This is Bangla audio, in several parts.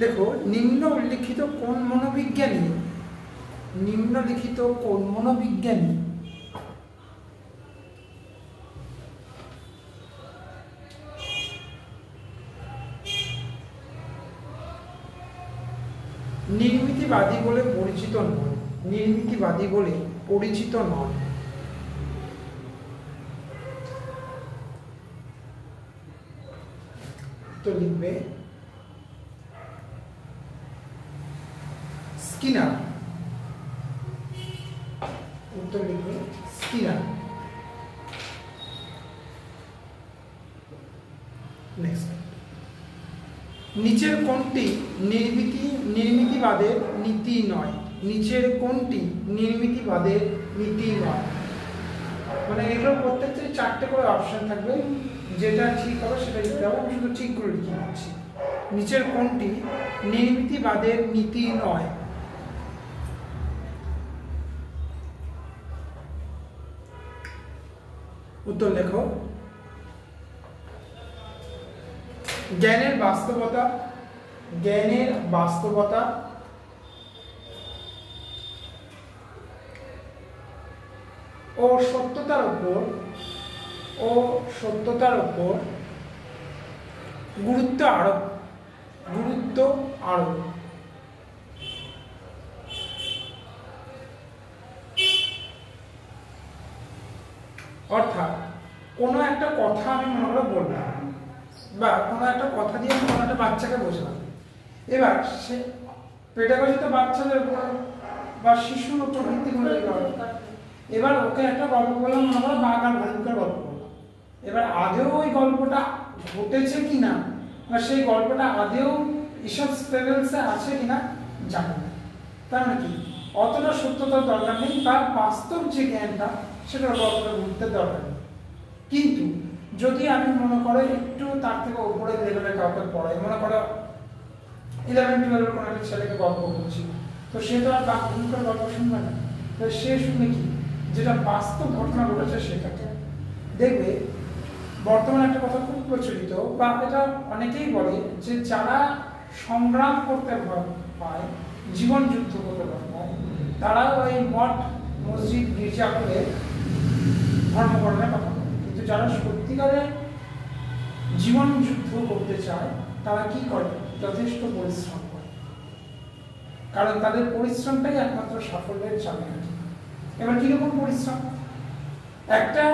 লেখো নিম্নলিখিত কোন মনোবিজ্ঞানী নির্মিতিবাদী বলে পরিচিত নন। তো লিখবে স্কিনার। উত্তর লিখবে স্কিনার। নেক্সট, নিচের কোনটি নির্মিতিবাদের নীতি নয়? মানে এগুলো প্রত্যেকটা 4টে করে অপশন থাকবে, যেটা ঠিক হবে সেটা লিখতে হবে। আমি শুধু ঠিক করে লিখে দিচ্ছি। নিচের কোনটি নির্মিতিবাদের নীতি নয়? উত্তর লেখো জ্ঞানের বাস্তবতা, ও সত্যতার উপর গুরুত্ব আরোপ। অর্থাৎ কোনো একটা কথা আমি মনে করে বললাম, বা কোনো একটা কথা দিয়ে আমি কোনো একটা বাচ্চাকে বোঝালাম। এবার সে পেডাগজিতে বাচ্চাদের উপর বা শিশুর উপর ভিত্তি করে এবার ওকে একটা গল্প বললাম, মনে করো বাঘ আর ভালুকের গল্প বললাম। এবার আদেও ওই গল্পটা ঘটেছে কিনা, বা সেই গল্পটা আদেও এইসব স্টেবলসে আছে কিনা জানি না। তার মানে কি অতটা সত্যতার দরকার নেই, তার বাস্তব যে জ্ঞানটা সেটা অতটা গুরুত্বের দরকার নেই। কিন্তু যদি আমি মনে করো একটু তার থেকে উপরে লেভেলের কাউকে পড়াই, মনে করো 11-12 কোনো একটা ছেলেকে গল্প বলছি, তো সে তো আর বাঘ ভালুকের গল্প শুনবে না। তো সে শুনে কি যেটা বাস্তব ঘটনা ঘটেছে সেটাকে দেখবে। বর্তমানে একটা কথা খুব প্রচলিত, বা এটা অনেকেই বলে যে যারা সংগ্রাম করতে ভয় পায়, জীবন যুদ্ধ করতে ভয় পায়, তারা ওই মঠ মসজিদ গির্জা করে ধর্মকরণের কথা বলে। কিন্তু যারা সত্যিকারের জীবন যুদ্ধ করতে চায় তারা কি করে? যথেষ্ট পরিশ্রম করে, কারণ তাদের পরিশ্রমটাই একমাত্র সাফল্যের চাবিকাঠি। এবার কিরকম পরিশ্রম? একটা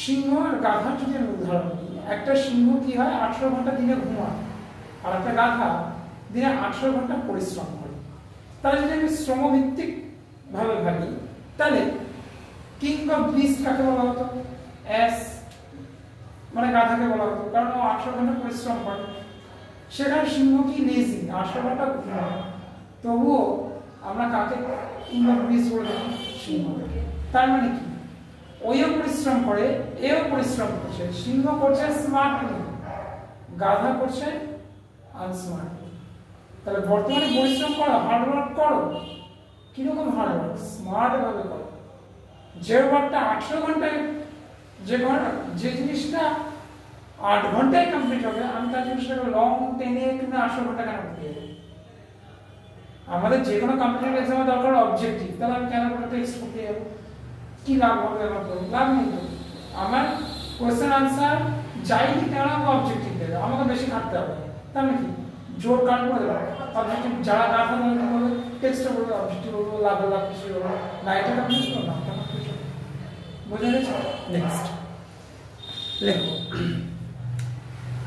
সিংহ আর গাধার যদি আমি উদাহরণ দিই, একটা সিংহ কি হয় 18 ঘন্টা দিনে ঘুমায়, আর একটা গাধা দিনে 18 ঘন্টা পরিশ্রম করে। তাহলে যদি আমি শ্রমভিত্তিক ভাবে ভাবি, তাহলে কিং অফ বিস্ট কাকে বলা হতো? অ্যাস, মানে গাধাকে বলা হতো, কারণ ও 18 ঘন্টা পরিশ্রম করে। সেখানে সিংহ কি লেজি, 18 ঘন্টা ঘুমায়, তবুও আমরা কাকে কিং অফ বিস্ট বলে? সিংহকে। তার মানে কি ওইও পরিশ্রম করে, এও পরিশ্রম করছে। সিংহ করছে স্মার্টলি, গাধা করছে আনস্মার্টলি। তাহলে বর্তমানে পরিশ্রম করো, হার্ডওয়ার্ক করো। কিরকম হার্ডওয়ার্ক? স্মার্ট ভাবে করো। যে ওয়ার্কটা 18 ঘন্টায়, যে জিনিসটা 8 ঘন্টায় কমপ্লিট হবে, আমি তার জিনিসটাকে লং টেনে 18 ঘন্টা কেন দিয়ে দেবো? আমাদের যে কোনো কম্পিটিটিভ এক্সামে দরকার অবজেক্টিভ, তাহলে আমি কেন করে টেক্সট করতে যাবো? কি লাভ হবে আমার? তো লাভ নেই। তো আমার কোয়েশ্চেন আনসার যাই দিতে হবে আমাকে অবজেক্টিভ দেবে, আমাকে বেশি খাটতে হবে। তার মানে কি জোর কাট করে দেবে অবজেক্টিভ। যারা গাফা বলবে টেক্সটে বলবে, অবজেক্টিভ বলবো, লাভ কিছু বলবো না, এটা কমপ্লিট করো না, বুঝে গেছো? নেক্সট লেখো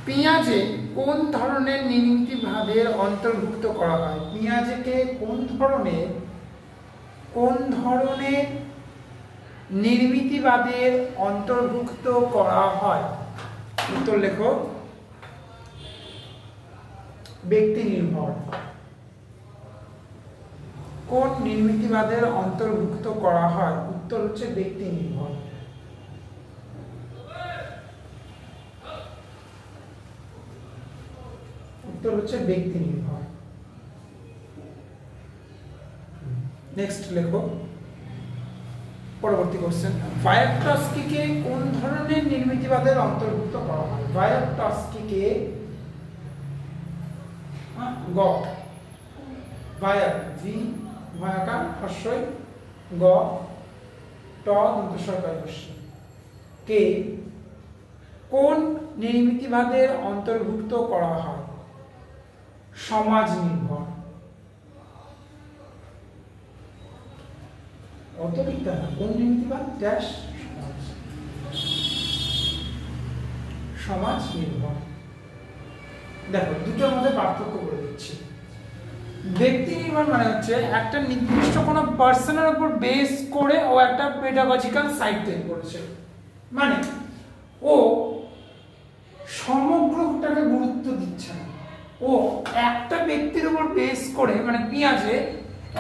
পেঁয়াজে কোন ধরনের নির্মিতিবাদের অন্তর্ভুক্ত করা হয়? পেঁয়াজকে কোন ধরনের নির্মিতিবাদের অন্তর্ভুক্ত করা হয়? উত্তর লেখো ব্যক্তি নির্ভর। কোন নির্মিতিবাদের অন্তর্ভুক্ত করা হয়? উত্তর হচ্ছে ব্যক্তি নির্ভর। উত্তর হচ্ছে ব্যক্তি নির্ভর। নেক্সট লেখো পরবর্তী কোশ্চেন, ভায়াকটস্কিকে কোন ধরনের নির্মিতিবাদের অন্তর্ভুক্ত করা হয়? ভায়াকটস্কিকে গ ভায়াক ভি ভায়াকা হস্যই গ ট দন্তস্বরকারস্য কে কোন নির্মিতিবাদের অন্তর্ভুক্ত করা হয়? সমাজ নির্ভর। অন্তর্ভুক্ত না, কোন নির্মিতিবাদ ড্যাশ সমাজ নির্ভর। দেখো দুটোর মধ্যে পার্থক্য করে দিচ্ছি। ব্যক্তি নির্ভর মানে হচ্ছে একটা নির্দিষ্ট কোনো পার্সনের উপর বেস করে ও একটা পেডাগজিক্যাল সাইট তৈরি করেছে, মানে ও সমগ্রটাকে গুরুত্ব দিচ্ছে না, ও একটা ব্যক্তির উপর বেস করে, মানে পিঁয়াজে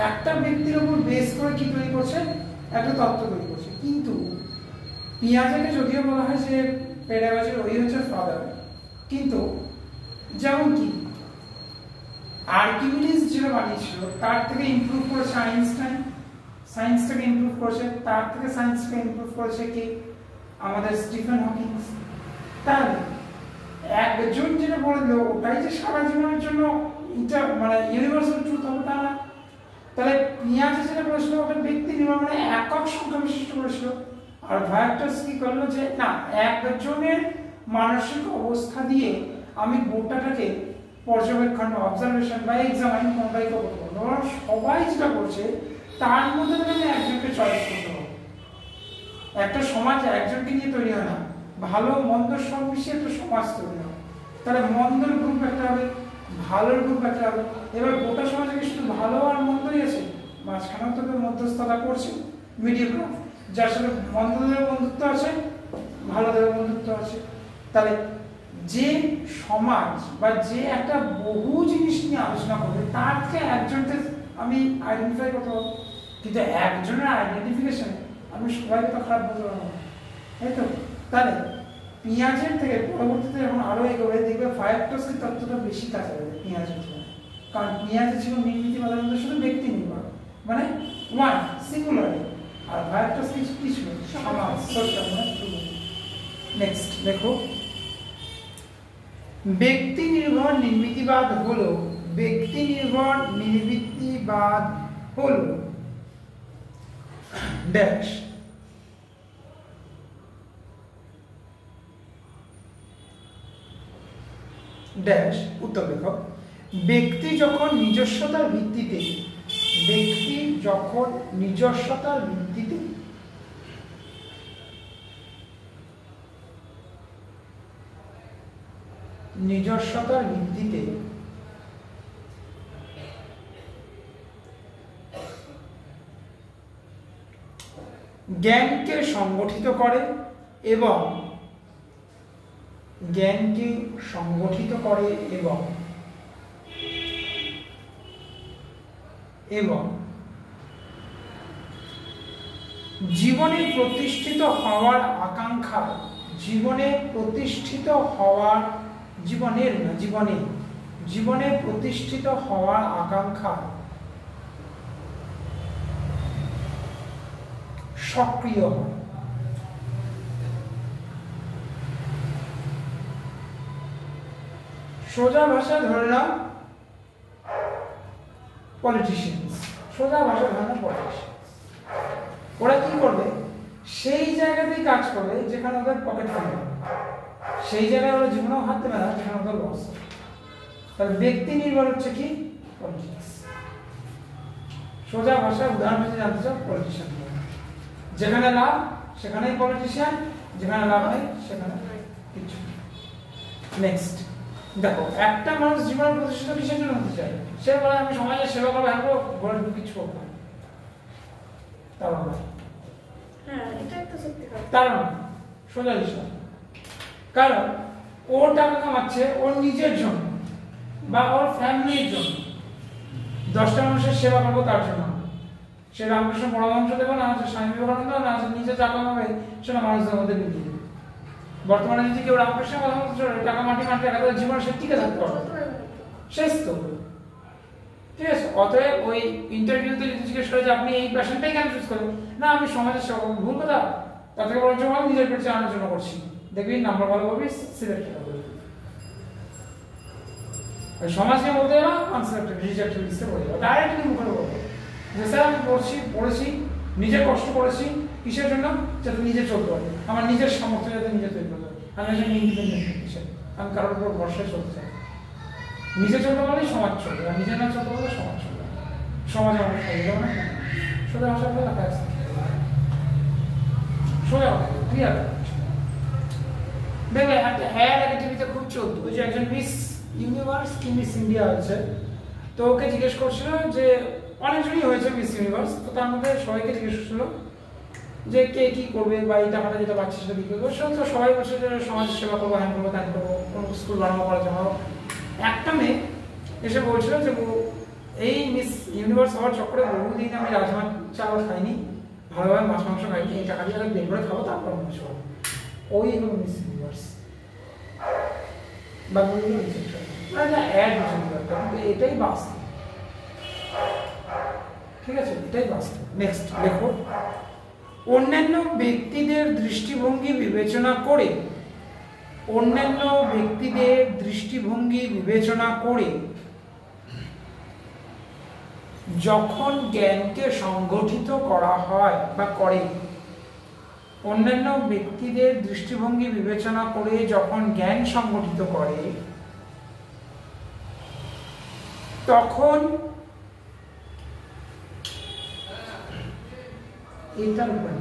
একটা ব্যক্তির উপর বেস করে কি তৈরি করছে? একটা তত্ত্ব তৈরি করছে। কিন্তু পিঁয়াজকে যদিও বলা হয় যে পেডাগজির ওই হচ্ছে ফাদার, কিন্তু যেমন কি আর্কিমিডিস যেটা বানিয়েছিল তার থেকে ইমপ্রুভ করেছে আইনস্টাইন, সায়েন্সটাকে ইমপ্রুভ করেছে, তার থেকে সায়েন্সকে ইমপ্রুভ করেছে কি আমাদের স্টিফেন হকিং। তাহলে একজন যেটা বললো ওটাই যে সারা জীবনের জন্য এটা মানে ইউনিভার্সাল ট্রুথ হবে তা না। তাহলে পিঁয়াজে যেটা বলেছিল ওটা ব্যক্তি নির্ভর মানে একক সংখ্যা বিশিষ্ট করেছিল, আর ভায়াকটস্কি কি করলো যে না একজনের মানসিক অবস্থা দিয়ে আমি গোটাটাকে পর্যবেক্ষণ অবজারভেশন বা এক্সামাইন কোনটাই করবো, সবাই যেটা করছে তার মধ্যে থেকে একজনকে চয়েস করতে হবে। একটা সমাজ একজনকে নিয়ে তৈরি হয় না, ভালো মন্দ সব মিশিয়ে একটা সমাজ তৈরি হয়। তাহলে মন্দর গ্রুপ একটা হবে, ভালোর গ্রুপ একটা হবে। এবার গোটা সমাজে কি শুধু ভালো আর মন্দই আছে? মাঝখানেও তো মধ্যস্থতা করছে মিডিয়া গ্রুপ, যার সাথে মন্দদের বন্ধুত্ব আছে, ভালোদের বন্ধুত্ব আছে। তাহলে যে সমাজ বা যে একটা বহু জিনিস নিয়ে আলোচনা করবে তার থেকে একজনকে আমি আইডেন্টিফাই করতে পারবো, কিন্তু একজনের আইডেন্টিফিকেশনে আমি সবাইকে তো খারাপ বলতে পারবো না, তাই তো? তাহলে পিঁয়াজের থেকে পরবর্তীতে যখন আরো এগোবে দেখবে ভায়াকটস্কির তত্ত্বটা বেশি কাজে লাগবে পিঁয়াজের থেকে, কারণ পেঁয়াজে ছিল নির্মিতিবাদের মধ্যে শুধু ব্যক্তি নির্ভর মানে ওয়ান সিঙ্গুলার, আর ভায়াকটস্কি কি ছিল সমাজ সোশ্যাল মানে। নেক্সট দেখো, ব্যক্তি নির্ভর নির্মিতিবাদ হলো, ব্যক্তি নির্ভর নির্মিতিবাদ হলো ড্যাশ ড্যাশ উত্তর লেখক ব্যক্তি যখন নিজস্বতার ভিত্তিতে, ব্যক্তি যখন নিজস্বতার ভিত্তিতে নিজস্বতার ভিত্তিতে জ্ঞানকে সংগঠিত করে এবং জ্ঞানকে সংগঠিত করে এবং জীবনে প্রতিষ্ঠিত হওয়ার আকাঙ্ক্ষা, জীবনে প্রতিষ্ঠিত হওয়ার জীবনে প্রতিষ্ঠিত হওয়ার আকাঙ্ক্ষা সক্রিয় হয়। সোজা ভাষা ধরে নাও পলিটিশিয়ানস, সোজা ভাষা ধরে নাও পলিটিশিয়ানস, ওরা কি করবে? সেই জায়গাতেই কাজ করবে যেখানে ওদের পকেট ফান্ড, সেই জায়গায় ওরা জীবনেও হাত দেবে না যেখানে ওদের লস। তাহলে ব্যক্তি নির্ভর হচ্ছে কি পলিটিক্স। সোজা ভাষা উদাহরণ হিসেবে জানতে চাও পলিটিশিয়ান, যেখানে লাভ সেখানেই পলিটিশিয়ান, যেখানে লাভ নেই সেখানে কিছু। নেক্সট দেখো, একটা মানুষ জীবনে প্রতিষ্ঠিত কিসের জন্য হতে চায়? সে বলে আমি সমাজের সেবা করবো, হ্যাঁ বলে কিছু করবো না, তার সোজা হিসাব। কারণ ও টাকা কামাচ্ছে ওর নিজের জন্য বা ওর ফ্যামিলির জন্য, 10টা মানুষের সেবা করবো তার জন্য। সে রামকৃষ্ণ পরমহংস দেবো না, স্বামী বিবেকানন্দ না, নিজে টাকা কামাবে সেটা মানুষদের মধ্যে বিলিয়ে দেবে। বর্তমানে যদি কেউ রামকৃষ্ণ টাকা মাটি টাকা জীবনে সে টিকে থাকতে পারবে, শেষ তো। ঠিক আছে। অতএব ওই ইন্টারভিউতে যদি জিজ্ঞেস করে যে আপনি এই প্যাশনটাই কেন চুজ করলেন, না আমি সমাজের সেবা করব, ভুল কথা। তার থেকে বরঞ্চ আমি নিজের পেট চালানোর জন্য করছি, দেখবি নাম্বার ভালো পাবি, সিলেক্ট হবে। সমাজকে বলতে গেলাম আনসিলেক্টেড, রিজেক্টেড লিস্টে পড়ে যাবে, ডাইরেক্টলি মুখে বলবো যে স্যার আমি পড়েছি নিজে কষ্ট করেছি, কিসের জন্য? যাতে নিজে চলতে পারি, আমার নিজের সামর্থ্য যাতে নিজে তৈরি করতে পারি, আমি একজন ইন্ডিপেন্ডেন্ট হিসেবে, আমি কারোর উপর ভরসায় চলতে চাই। নিজে চলতে পারলে সমাজ চলবে, আর নিজে না চলতে পারলে সমাজ চলবে, সমাজ আমাকে খাইয়ে দেবে না। সোজা ভাষা বলে লেখা আছে, সোজা ক্লিয়ার। দেখবে একটা অ্যাড আগে টিভিতে খুব চলতো, ওই যে একজন মিস ইউনিভার্স কি মিস ইন্ডিয়া আছে, তো ওকে জিজ্ঞেস করছিল যে অনেকজনই হয়েছে মিস ইউনিভার্স, তো তার মধ্যে সবাইকে জিজ্ঞেস করছিল যে কে কি করবে বা এই টাকাটা যেটা পাচ্ছে সেটা বিক্রি করবে। সে তো সবাই বলছে যে সমাজের সেবা করবো, হ্যান করবো, ত্যান করবো, কোনো স্কুল বানাবো, কলেজ বানাবো। একটা মেয়ে এসে বলছিল যে এই মিস ইউনিভার্স হওয়ার চক্করে বহুদিন আমি রাজমা চাল খাইনি, ভালোভাবে মাছ মাংস খাইনি, এই টাকা দিয়ে বের করে খাবো, তারপর কিছু হবে। ওই হলো মিস ইউনিভার্স বা এটাই বাস্তব। ঠিক আছে, এটাই বাস্তব। নেক্সট দেখো, অন্যান্য ব্যক্তিদের দৃষ্টিভঙ্গি বিবেচনা করে, অন্যান্য ব্যক্তিদের দৃষ্টিভঙ্গি বিবেচনা করে যখন জ্ঞানকে সংগঠিত করা হয় বা করে, অন্যান্য ব্যক্তিদের দৃষ্টিভঙ্গি বিবেচনা করে যখন জ্ঞান সংগঠিত করে, তখন এটার উপর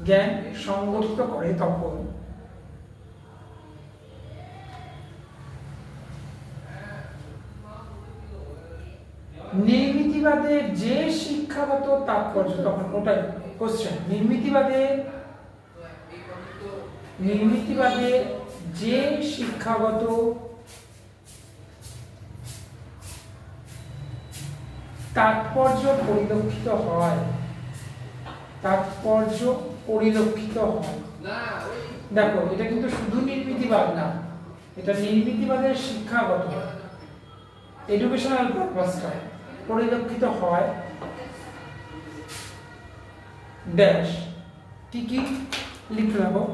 জ্ঞান সংগঠিত করে তখন নির্মিতিবাদের যে শিক্ষাগত তাৎপর্য, তখন ওটাই কোশ্চেন, নির্মিতিবাদের যে শিক্ষাগত তাৎপর্য পরিলক্ষিত হয়, তাৎপর্য পরিলক্ষিত হয়। দেখো এটা কিন্তু শুধু নির্মিতিবাদ না, এটা নির্মিতিবাদের শিক্ষাগত এডুকেশনাল পারপাসটা পরিলক্ষিত হয় ড্যাশ কি কি লিখে রাখো।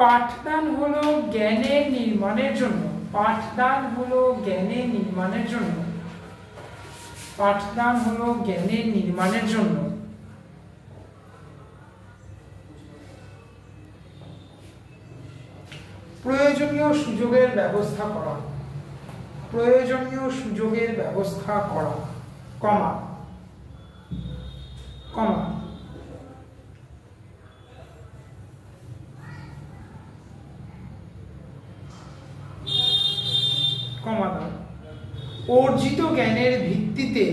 পাঠদান হলো জ্ঞানের নির্মাণের জন্য, পাঠদান হলো জ্ঞানের নির্মাণের জন্য, পাঠদান হলো জ্ঞানের নির্মাণের জন্য প্রয়োজনীয় সুযোগের ব্যবস্থা করা, প্রয়োজনীয় সুযোগের ব্যবস্থা করা, কমা কমা কমা দাও। অর্জিত জ্ঞানের ভিত্তিতে,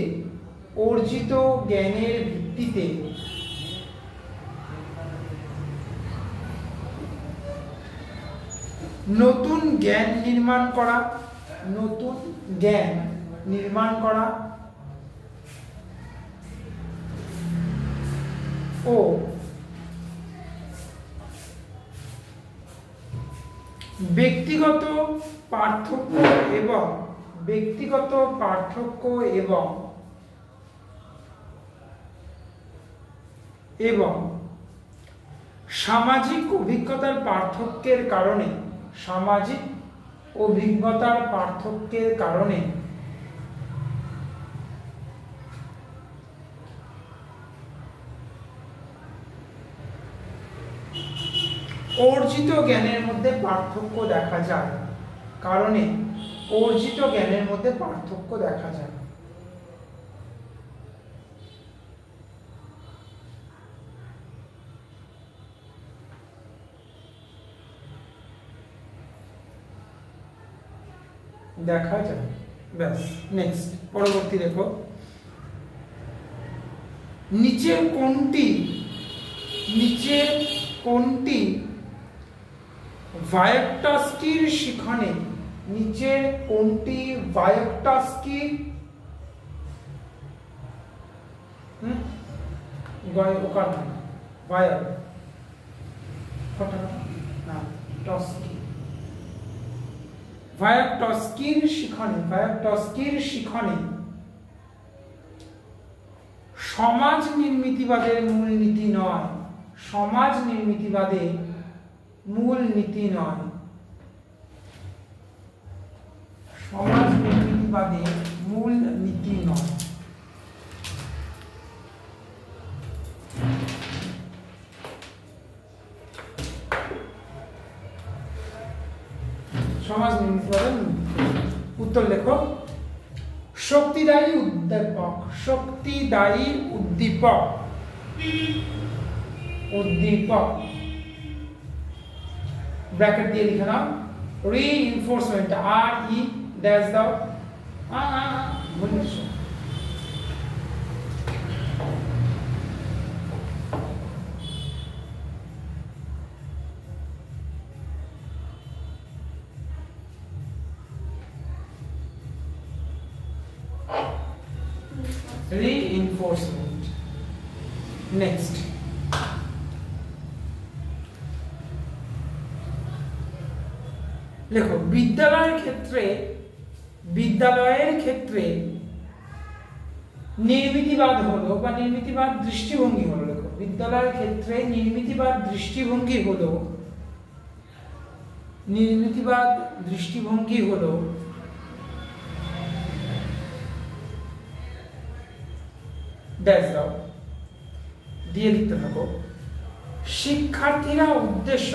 অর্জিত জ্ঞানের ভিত্তিতে নতুন জ্ঞান নির্মাণ করা, নতুন জ্ঞান নির্মাণ করা ও ব্যক্তিগত পার্থক্য এবং ব্যক্তিগত পার্থক্য এবং এবং সামাজিক অভিজ্ঞতার পার্থক্যের কারণে, সামাজিক অভিজ্ঞতার পার্থক্যের কারণে অর্জিত জ্ঞানের মধ্যে পার্থক্য দেখা যায়, কারণে অর্জিত জ্ঞানের মধ্যে পার্থক্য দেখা যায়। দেখা যায়, ব্যাস। নেক্সট পরবর্তী দেখো, নিচের কোনটি, নিচের কোনটি ভায়োকটস্কির শিখনে, নিচের কোনটি ভায়োকটস্কির ভায়াকটস্কির শিখনে সমাজ নির্মিতিবাদের মূল নীতি নয়, সমাজ নির্মিতিবাদে মূল নীতি নয়, সমাজ নির্মিতিবাদে মূল নীতি নয়। সমাজ নির্মিতিবাদের উত্তর লেখো। শক্তিদায়ী উদ্দীপক, শক্তিদায়ী উদ্দীপক, উদ্দীপক ব্র্যাকেট দিয়ে লিখে নাও। রিইনফোর্সমেন্ট, আর ই ড্যাশ দাও, reinforcement. Next, লেখো বিদ্যালয়ের ক্ষেত্রে নির্মিতিবাদ হলো বা নির্মিতিবাদ দৃষ্টিভঙ্গি হলো। লেখো বিদ্যালয়ের ক্ষেত্রে নির্মিতিবাদ দৃষ্টিভঙ্গি হলো ড্যাশ দাও দিয়ে লিখতে থাকো। শিক্ষার্থীরা উদ্দেশ্য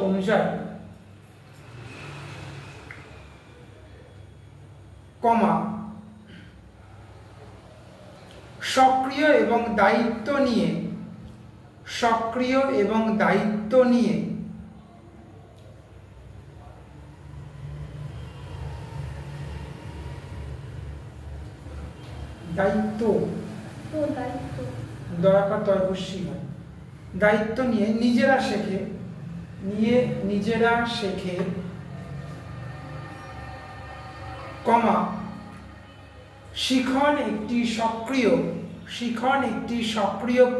অনুযায়ী কমা সক্রিয় এবং দায়িত্ব নিয়ে দায়িত্ব দয়াকার তয়বশী হয়, দায়িত্ব নিয়ে নিজেরা শেখে কমা শিখন একটি সক্রিয়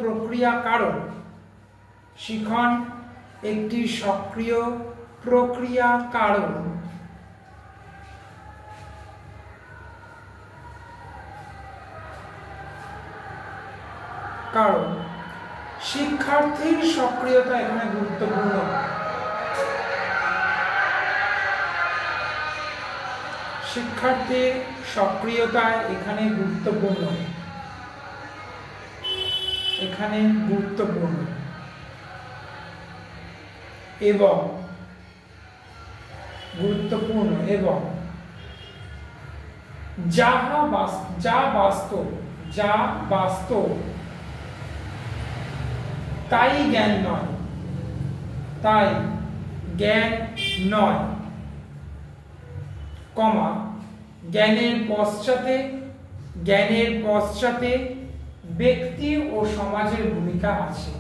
প্রক্রিয়া কারণ, কারণ শিক্ষার্থীর সক্রিয়তা এখানে গুরুত্বপূর্ণ। শিক্ষার্থীর সক্রিয়তা এখানে গুরুত্বপূর্ণ, এবং যা বাস্তব তাই জ্ঞান নয়, কমা জ্ঞানের পশ্চাতে ব্যক্তি ও সমাজের ভূমিকা আছে,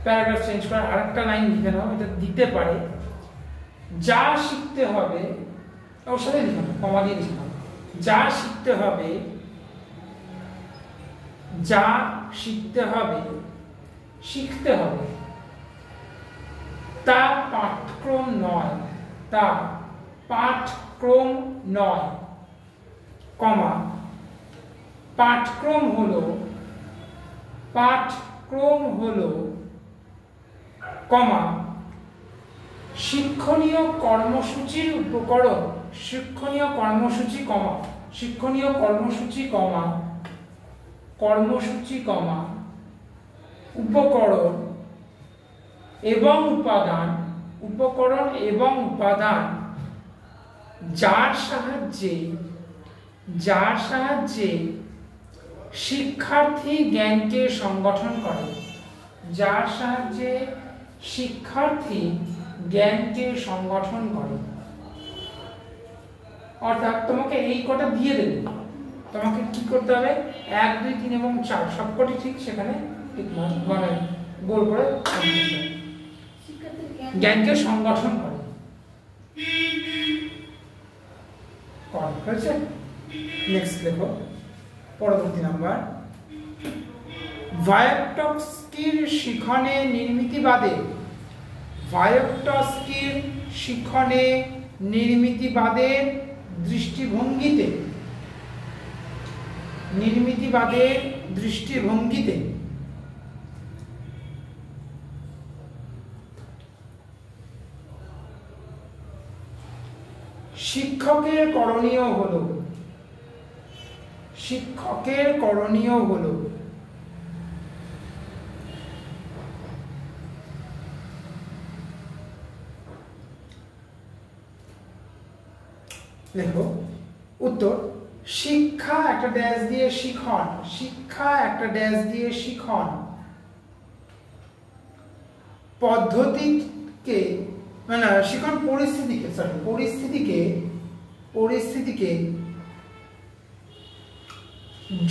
প্যারাগ্রাফ চেঞ্জ করে আরেকটা লাইন লিখে নাও, এটা দিতে পারে। যা শিখতে হবে ওর সাথে লিখে নাও, কমা দিয়ে লিখে নাও। যা শিখতে হবে তা পাঠক্রম নয়, কমা পাঠক্রম হলো কমা শিক্ষণীয় কর্মসূচির উপকরণ, উপকরণ এবং উপাদান যার সাহায্যে শিক্ষার্থী জ্ঞানকে সংগঠন করে, অর্থাৎ তোমাকে এই কটা দিয়ে দেবে, তোমাকে কি করতে হবে 1, 2, 3 এবং 4 সবকটি ঠিক সেখানে ঠিক মানে গোল করে জ্ঞানকে সংগঠন করে। হয়। হয়েছে? নেক্সট লেখো পরবর্তী নাম্বার। ভায়াকটস্কির শিখনে নির্মিতিবাদে, ভায়াকটস্কির শিখনে নির্মিতিবাদের দৃষ্টিভঙ্গিতে, নির্মিতিবাদের দৃষ্টিভঙ্গিতে শিক্ষকের করণীয় হলো, শিক্ষকের করণীয় হলো লেখো উত্তর। শিক্ষা একটা ড্যাশ দিয়ে শিখন, শিক্ষা একটা ড্যাশ দিয়ে শিখন পদ্ধতিকে, মানে শিখন পরিস্থিতিকে, সরি পরিস্থিতিকে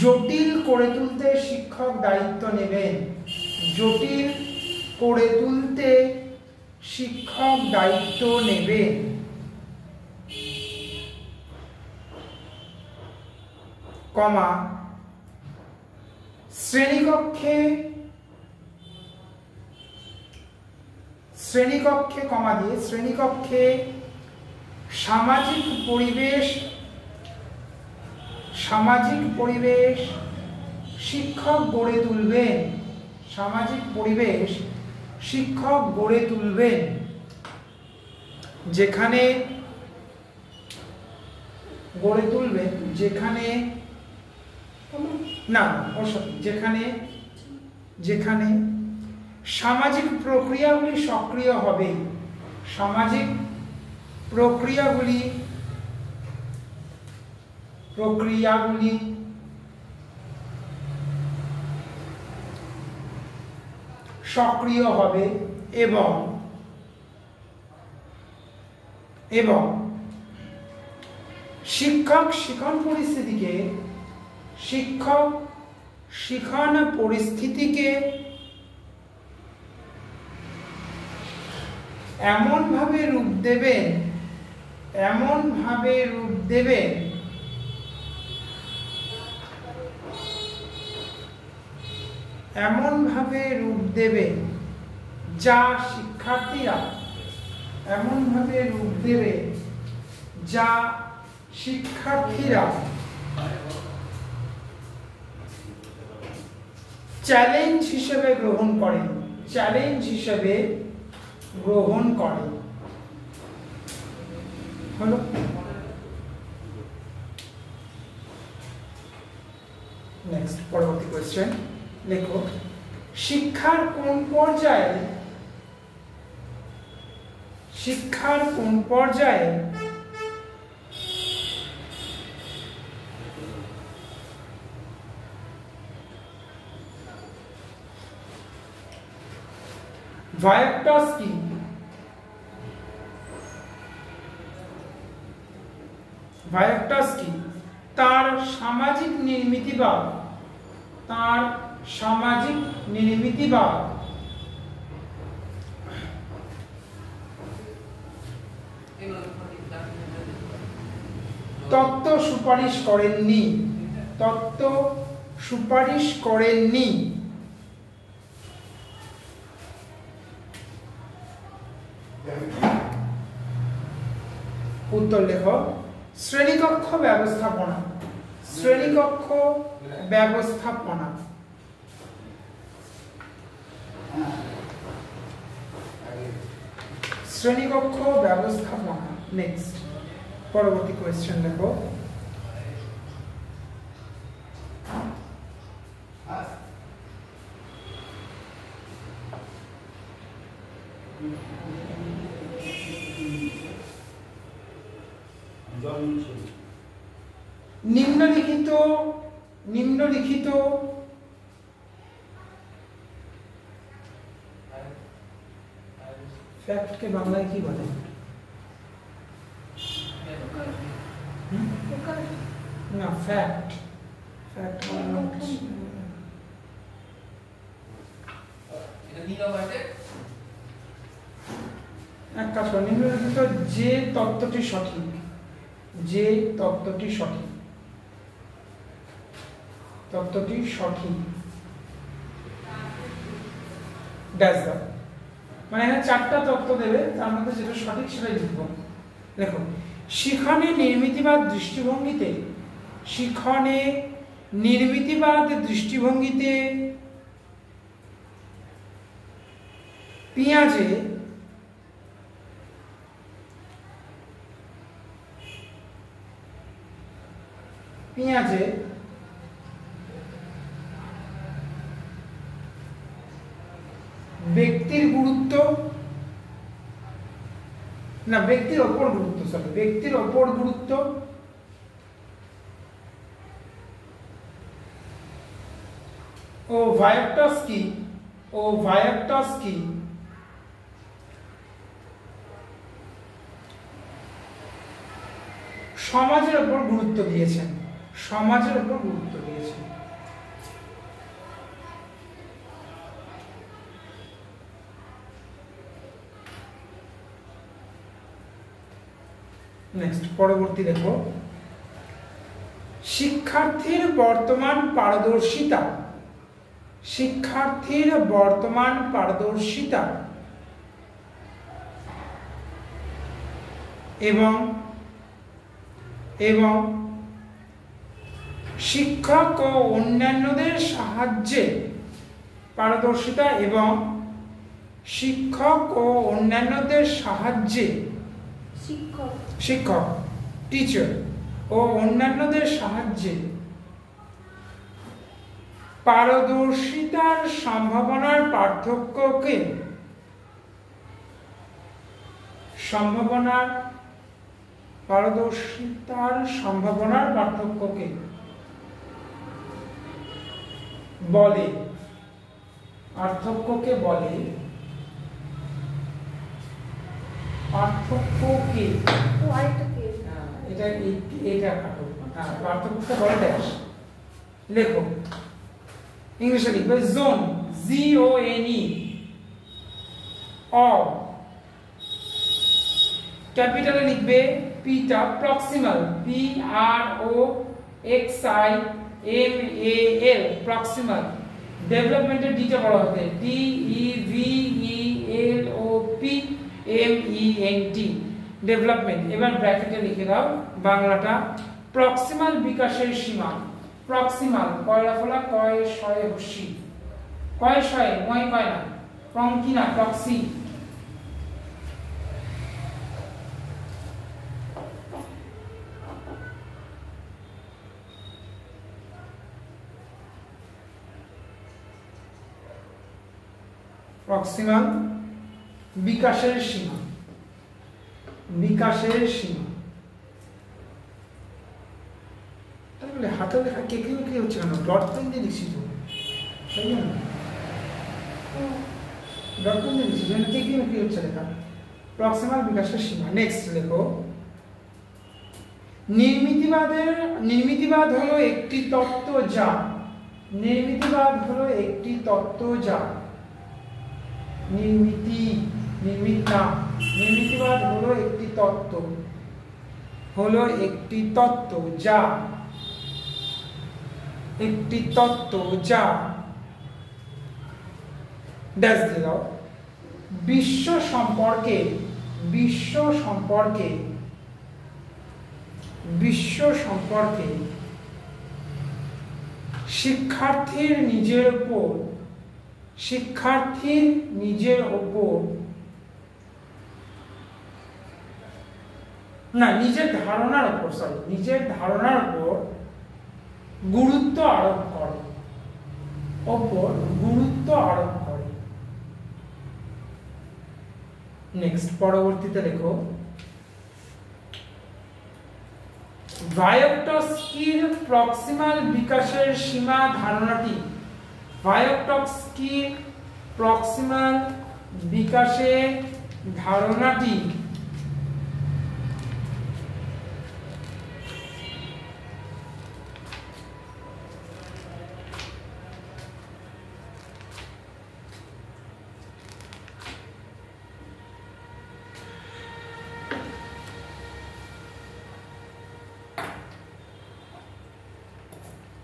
জটিল করে তুলতে শিক্ষক দায়িত্ব নেবেন, জটিল করে তুলতে শিক্ষক দায়িত্ব নেবেন। কমা শ্রেণীকক্ষে কমা দিয়ে শ্রেণীকক্ষে সামাজিক পরিবেশ শিক্ষক গড়ে তুলবেন, সামাজিক পরিবেশ শিক্ষক গড়ে তুলবেন যেখানে গড়ে তুলবেন, যেখানে না যেখানে যেখানে সামাজিক প্রক্রিয়াগুলি সক্রিয় হবে, সামাজিক প্রক্রিয়াগুলি সক্রিয় হবে এবং শিক্ষক শিখন পরিস্থিতিকে এমনভাবে রূপ দেবে যা শিক্ষার্থীরা চ্যালেঞ্জ হিসেবে গ্রহণ করে। হলো? নেক্সট পরবর্তী কোশ্চেন লেখো। শিক্ষার কোন পর্যায়ে ভায়াকটস্কি তার সামাজিক নির্মিতিবাদ তত্ত্ব সুপারিশ করেননি, উত্তর লেখো। শ্রেণীকক্ষ ব্যবস্থাপনা নেক্সট পরবর্তী কোয়েশ্চেন লেখো। নিম্নলিখিত ফ্যাক্টকে বাংলায় কি বলে? না, ফ্যাক্ট এক কাজ করো, নিম্নলিখিত যে তত্ত্বটি সঠিক, যে তত্ত্বটি সঠিক, তত্ত্বটি সঠিক ড্যাশ দাও, মানে এখানে 4টা তত্ত্ব দেবে, তার মধ্যে যেটা সঠিক সেটাই লিখব। দেখো, শিখনে নির্মিতিবাদ দৃষ্টিভঙ্গিতে, শিখনে নির্মিতিবাদ দৃষ্টিভঙ্গিতে পেঁয়াজে ব্যক্তির গুরুত্ব, না ব্যক্তির ওপর গুরুত্ব, সরি ব্যক্তির ওপর গুরুত্ব ও ভায়াকটস্কি সমাজের উপর গুরুত্ব দিয়েছেন, সমাজের উপর গুরুত্ব দিয়েছেন। নেক্সট, পরবর্তী দেখো, শিক্ষার্থীর বর্তমান পারদর্শিতা, শিক্ষার্থীর বর্তমান পারদর্শিতা এবং এবং শিক্ষক ও অন্যান্যদের সাহায্যে, পারদর্শিতা এবং শিক্ষক ও অন্যান্যদের সাহায্যে, শিক্ষক টিচার ও অন্যান্যদের সাহায্যে পারদর্শিতার সম্ভাবনার পার্থক্যকে, পারদর্শিতার সম্ভাবনার পার্থক্যকে বলে, পার্থক্যকে বলে, পার্থক্যকে, এটা কাটো, পার্থক্যকে বলে ড্যাশ। লেখো, ইংলিশে লিখবে জোন, ZONE, অফ, ক্যাপিটালে লিখবে পিটা, প্রক্সিমাল, PROXIMAL, প্রক্সিমাল, ডেভেলপমেন্টের ডিটা বলা হবে DEVELOPMENT, ডেভেলপমেন্ট। এবার ব্র্যাকেটে লিখে দাও বাংলাটা, প্রক্সিমাল বিকাশের সীমা, প্রক্সিমাল, কয়লা ফলা কয় শয়ে হস্যি, কয় শয়ে ময় কয় না, প্রঙ্কিনা প্রক্সি, প্রক্সিমাল বিকাশের সীমা, বিকাশের সীমা। তাহলে হাতে লেখা কেটে কি হচ্ছে কেন, ডট পেন দিয়ে লিখছি তো, তাই জন্য ডট পেন দিয়ে লিখছি, যেন কেটে কি হচ্ছে লেখা, প্রক্সিমাল বিকাশের সীমা। নেক্সট লেখো, নির্মিতিবাদ হলো একটি তত্ত্ব যা, নির্মিতিবাদ হলো একটি তত্ত্ব যা, নির্মিতিবাদ হলো একটি তত্ত্ব, হলো একটি তত্ত্ব যা, একটি তত্ত্ব যা ড্যাশ দিয়ে দাও, বিশ্ব সম্পর্কে, বিশ্ব সম্পর্কে, বিশ্ব সম্পর্কে শিক্ষার্থীর নিজের উপর, শিক্ষার্থীর নিজের উপর, না নিজের ধারণার উপর, সরি নিজের ধারণার উপর গুরুত্ব আরোপ করে, উপর গুরুত্ব আরোপ করে। নেক্সট, পরবর্তীতে দেখো, ভায়াকটস্কির প্রক্সিমাল বিকাশের সীমা ধারণাটি, ভায়াকটস্কির প্রক্সিমাল বিকাশের ধারণাটি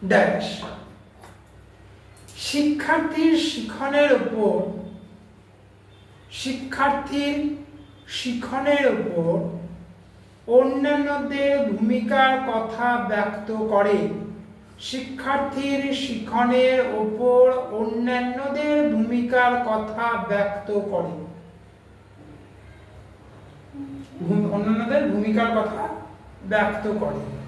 ড্যাশ শিক্ষার্থীর শিক্ষণের উপর অন্যান্যদের ভূমিকার কথা ব্যক্ত করে। শিক্ষার্থীর শিক্ষণের উপর অন্যান্যদের ভূমিকার কথা ব্যক্ত করে। অন্যান্যদের ভূমিকার কথা ব্যক্ত করে।